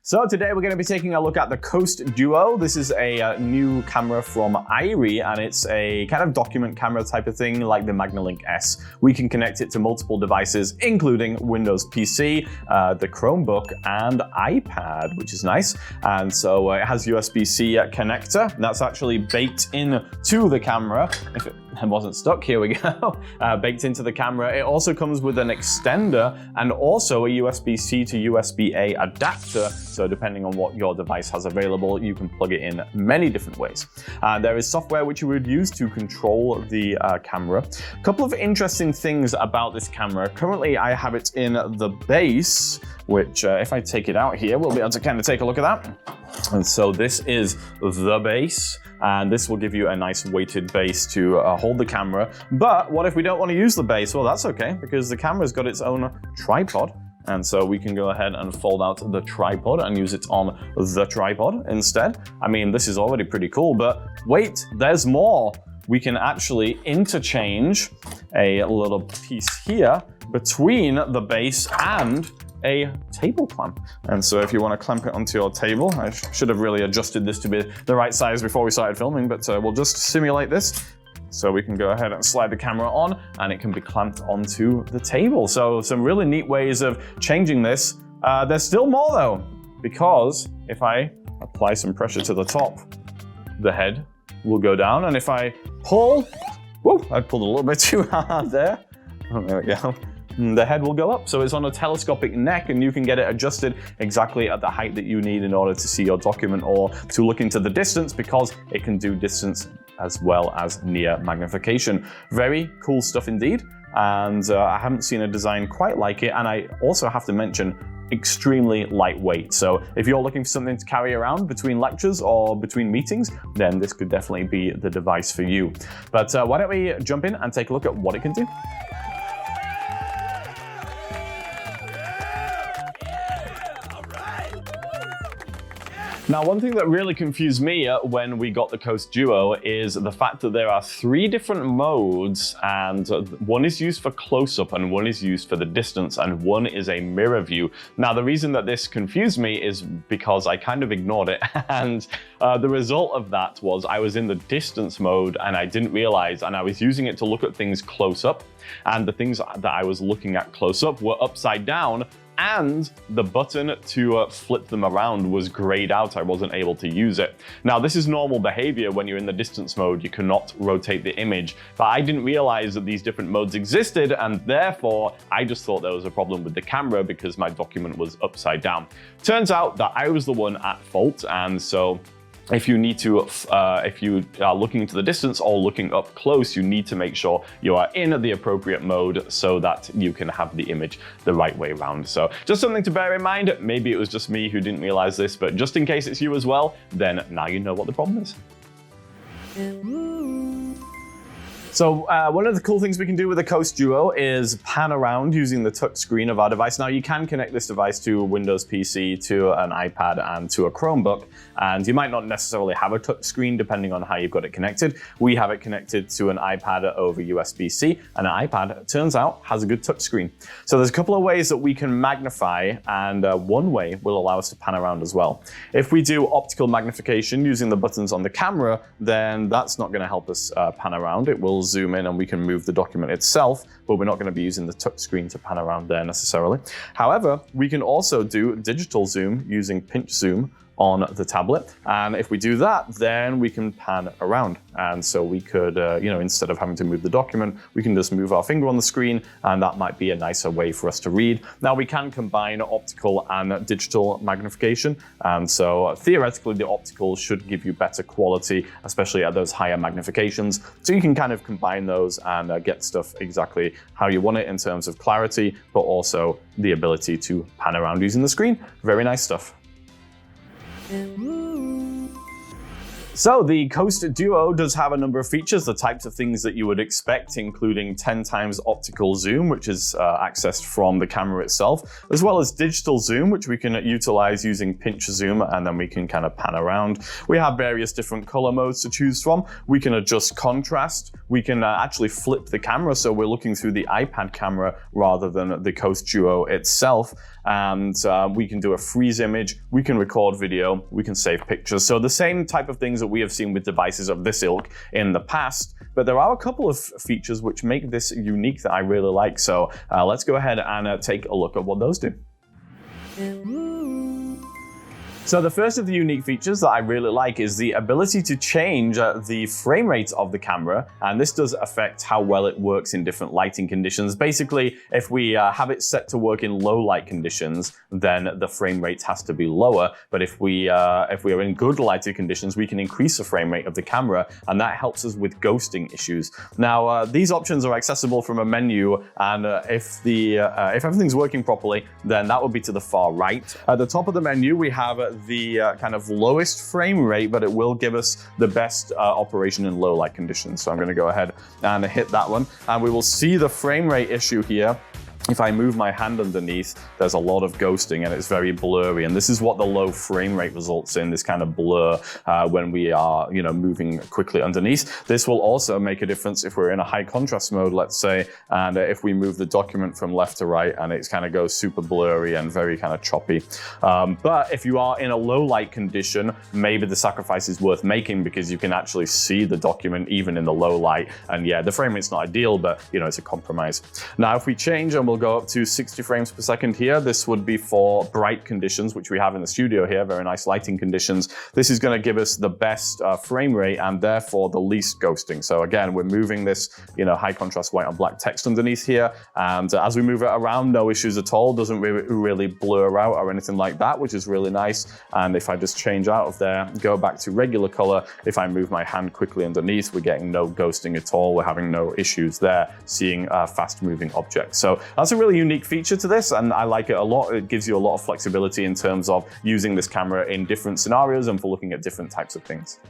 So today we're going to be taking a look at the Coast Duo. This is a new camera from Irie, and it's a kind of document camera type of thing like the MagnaLink S. We can connect it to multiple devices, including Windows PC, the Chromebook, and iPad, which is nice. And so it has USB-C connector. That's actually baked into the camera. If it wasn't stuck, here we go. Baked into the camera. It also comes with an extender and also a USB-C to USB-A adapter. So depending on what your device has available, you can plug it in many different ways. There is software which you would use to control the camera. A couple of interesting things about this camera. Currently, I have it in the base, which if I take it out here, we'll be able to kind of take a look at that. And so this is the base, and this will give you a nice weighted base to hold the camera. But what if we don't want to use the base? Well, that's okay, because the camera's got its own tripod. And so we can go ahead and fold out the tripod and use it on the tripod instead. I mean, this is already pretty cool, but wait, there's more. We can actually interchange a little piece here between the base and a table clamp. And so if you want to clamp it onto your table, I should have really adjusted this to be the right size before we started filming, but we'll just simulate this. So we can go ahead and slide the camera on and it can be clamped onto the table. So some really neat ways of changing this. There's still more though, because if I apply some pressure to the top, the head will go down. And if I pull, whoa, I pulled a little bit too hard there. Oh, there we go. The head will go up. So it's on a telescopic neck and you can get it adjusted exactly at the height that you need in order to see your document or to look into the distance, because it can do distance as well as near magnification. Very cool stuff indeed. And I haven't seen a design quite like it. And I also have to mention, extremely lightweight. So if you're looking for something to carry around between lectures or between meetings, then this could definitely be the device for you. But why don't we jump in and take a look at what it can do. Now, one thing that really confused me when we got the Coast Duo is the fact that there are 3 different modes, and one is used for close-up and one is used for the distance and one is a mirror view. Now, the reason that this confused me is because I kind of ignored it, and the result of that was I was in the distance mode and I didn't realize, and I was using it to look at things close-up, and the things that I was looking at close-up were upside down, and the button to flip them around was grayed out. I wasn't able to use it. Now, this is normal behavior when you're in the distance mode. You cannot rotate the image, but I didn't realize that these different modes existed, and therefore I just thought there was a problem with the camera because my document was upside down. Turns out that I was the one at fault, and so if you need to, if you are looking into the distance or looking up close, you need to make sure you are in the appropriate mode so that you can have the image the right way around. So just something to bear in mind. Maybe it was just me who didn't realize this, but just in case it's you as well, then now you know what the problem is. So one of the cool things we can do with the Coast Duo is pan around using the touch screen of our device. Now, you can connect this device to a Windows PC, to an iPad, and to a Chromebook, and you might not necessarily have a touch screen depending on how you've got it connected. We have it connected to an iPad over USB-C, and an iPad, it turns out, has a good touch screen. So there's a couple of ways that we can magnify, and one way will allow us to pan around as well. If we do optical magnification using the buttons on the camera, then that's not going to help us pan around. It will zoom in and we can move the document itself, but we're not going to be using the touch screen to pan around there necessarily. However, we can also do digital zoom using pinch zoom on the tablet, and if we do that, then we can pan around. And so we could, instead of having to move the document, we can just move our finger on the screen, and that might be a nicer way for us to read. Now, we can combine optical and digital magnification, and so theoretically the optical should give you better quality, especially at those higher magnifications. So you can kind of combine those and get stuff exactly how you want it in terms of clarity, but also the ability to pan around using the screen. Very nice stuff. So the Coast Duo does have a number of features, the types of things that you would expect, including 10 times optical zoom, which is accessed from the camera itself, as well as digital zoom, which we can utilize using pinch zoom, and then we can kind of pan around. We have various different color modes to choose from. We can adjust contrast. We can actually flip the camera, so we're looking through the iPad camera rather than the Coast Duo itself. And we can do a freeze image, we can record video, we can save pictures. So the same type of things that we have seen with devices of this ilk in the past, but there are a couple of features which make this unique that I really like. So let's go ahead and take a look at what those do. So the first of the unique features that I really like is the ability to change the frame rate of the camera, and this does affect how well it works in different lighting conditions. Basically, if we have it set to work in low light conditions, then the frame rate has to be lower. But if we are in good lighting conditions, we can increase the frame rate of the camera, and that helps us with ghosting issues. Now, these options are accessible from a menu, and if everything's working properly, then that would be to the far right. At the top of the menu, we have the kind of lowest frame rate, but it will give us the best operation in low light conditions. So I'm going to go ahead and hit that one, and we will see the frame rate issue here. If I move my hand underneath, there's a lot of ghosting and it's very blurry. And this is what the low frame rate results in, this kind of blur when we are, moving quickly underneath. This will also make a difference if we're in a high contrast mode, let's say, and if we move the document from left to right and it kind of goes super blurry and very kind of choppy. But if you are in a low light condition, maybe the sacrifice is worth making because you can actually see the document even in the low light. And yeah, the frame rate's not ideal, but it's a compromise. Now, if we change and we'll go up to 60 frames per second here. This would be for bright conditions, which we have in the studio here, very nice lighting conditions. This is going to give us the best frame rate and therefore the least ghosting. So again, we're moving this, high contrast white on black text underneath here. And as we move it around, no issues at all. Doesn't really blur out or anything like that, which is really nice. And if I just change out of there, go back to regular color, if I move my hand quickly underneath, we're getting no ghosting at all. We're having no issues there, seeing fast moving objects. So that's a really unique feature to this, and I like it a lot. It gives you a lot of flexibility in terms of using this camera in different scenarios and for looking at different types of things.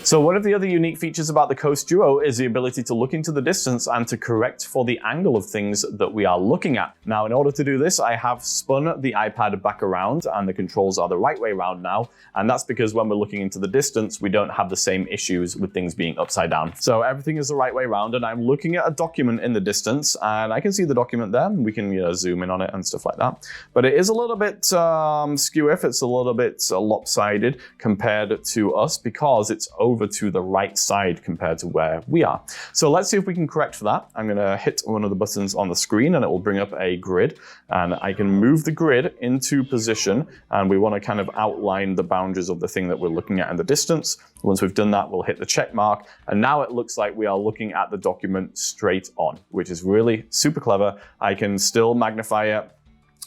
So one of the other unique features about the Coast Duo is the ability to look into the distance and to correct for the angle of things that we are looking at. Now, in order to do this, I have spun the iPad back around and the controls are the right way around now. And that's because when we're looking into the distance, we don't have the same issues with things being upside down. So everything is the right way around, and I'm looking at a document in the distance and I can see the document there. We can zoom in on it and stuff like that. But it is a little bit skew if it's a little bit lopsided compared to us because it's over to the right side compared to where we are. So let's see if we can correct for that. I'm going to hit one of the buttons on the screen and it will bring up a grid, and I can move the grid into position, and we want to kind of outline the boundaries of the thing that we're looking at in the distance. Once we've done that, we'll hit the check mark, and now it looks like we are looking at the document straight on, which is really super clever. I can still magnify it.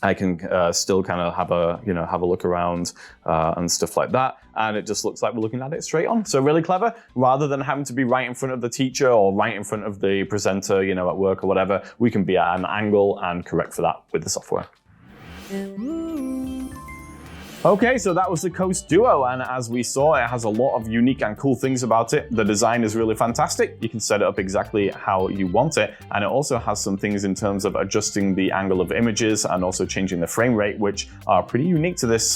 I can still kind of have a look around and stuff like that. And it just looks like we're looking at it straight on. So really clever, rather than having to be right in front of the teacher or right in front of the presenter, at work or whatever, we can be at an angle and correct for that with the software. Okay, so that was the Coast Duo, and as we saw, it has a lot of unique and cool things about it. The design is really fantastic. You can set it up exactly how you want it, and it also has some things in terms of adjusting the angle of images and also changing the frame rate, which are pretty unique to this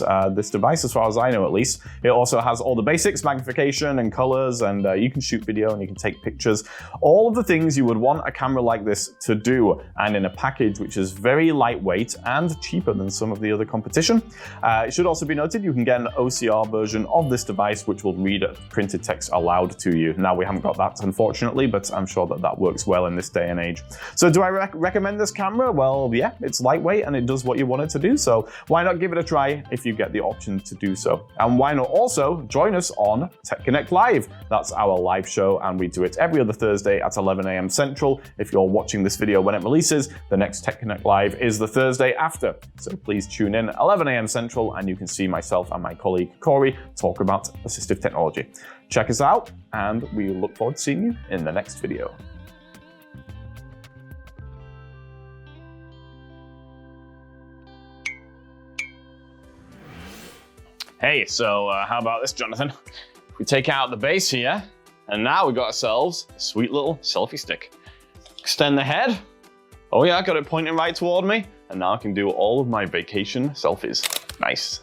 device as far as I know at least. It also has all the basics, magnification and colors, and you can shoot video and you can take pictures. All of the things you would want a camera like this to do, and in a package which is very lightweight and cheaper than some of the other competition. It should also be noted you can get an OCR version of this device which will read printed text aloud to you. Now, we haven't got that unfortunately, but I'm sure that works well in this day and age. So do I recommend this camera? Well, yeah, it's lightweight and it does what you want it to do, so why not give it a try if you get the option to do so? And why not also join us on Tech Connect Live? That's our live show, and we do it every other Thursday at 11 a.m. Central. If you're watching this video when it releases, the next Tech Connect Live is the Thursday after. So please tune in 11 a.m. Central and you can see myself and my colleague Corey talk about assistive technology. Check us out, and we look forward to seeing you in the next video. Hey, so how about this, Jonathan? We take out the base here, and now we got ourselves a sweet little selfie stick. Extend the head. Oh yeah, I got it pointing right toward me. And now I can do all of my vacation selfies. Nice.